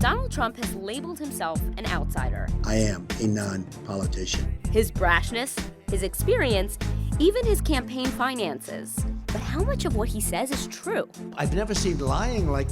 Donald Trump has labeled himself an outsider. I am a non-politician. His brashness, his experience, even his campaign finances. But how much of what he says is true? I've never seen lying like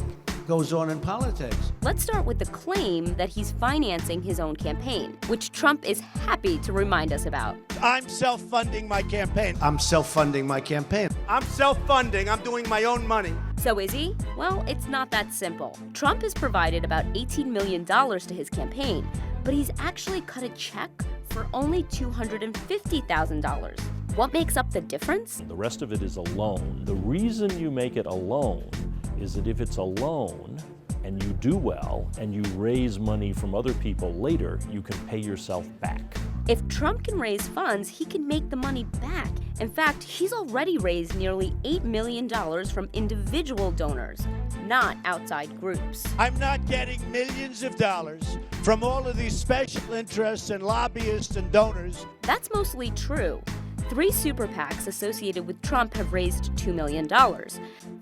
goes on in politics. Let's start with the claim that he's financing his own campaign, which Trump is happy to remind us about. I'm self-funding my campaign. I'm self-funding my campaign. I'm self-funding. I'm doing my own money. So is he? Well, it's not that simple. Trump has provided about $18 million to his campaign, but he's actually cut a check for only $250,000. What makes up the difference? The rest of it is a loan. The reason you make it a loan is that if it's a loan and you do well and you raise money from other people later, you can pay yourself back. If Trump can raise funds, he can make the money back. In fact, he's already raised nearly $8 million from individual donors, not outside groups. I'm not getting millions of dollars from all of these special interests and lobbyists and donors. That's mostly true. 3 super PACs associated with Trump have raised $2 million.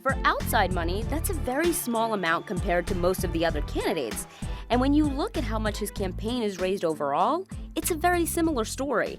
For outside money, that's a very small amount compared to most of the other candidates. And when you look at how much his campaign has raised overall, it's a very similar story.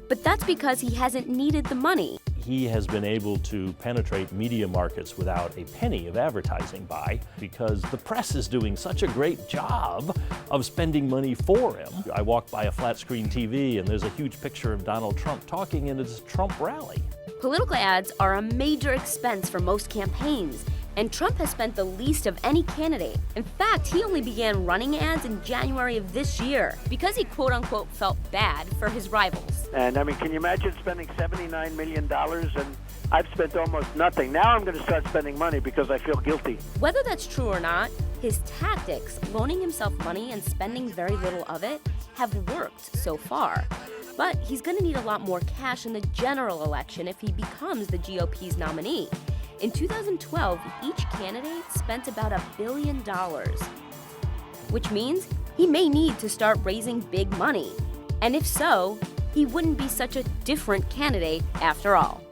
But that's because he hasn't needed the money. He has been able to penetrate media markets without a penny of advertising buy because the press is doing such a great job of spending money for him. I walk by a flat screen TV and there's a huge picture of Donald Trump talking in his Trump rally. Political ads are a major expense for most campaigns, and Trump has spent the least of any candidate. In fact, he only began running ads in January of this year because he quote-unquote felt bad for his rivals. And I mean, can you imagine spending $79 million and I've spent almost nothing. Now I'm going to start spending money because I feel guilty. Whether that's true or not, his tactics, loaning himself money and spending very little of it, have worked so far. But he's going to need a lot more cash in the general election if he becomes the GOP's nominee. In 2012, each candidate spent about $1 billion, which means he may need to start raising big money. And if so, he wouldn't be such a different candidate after all.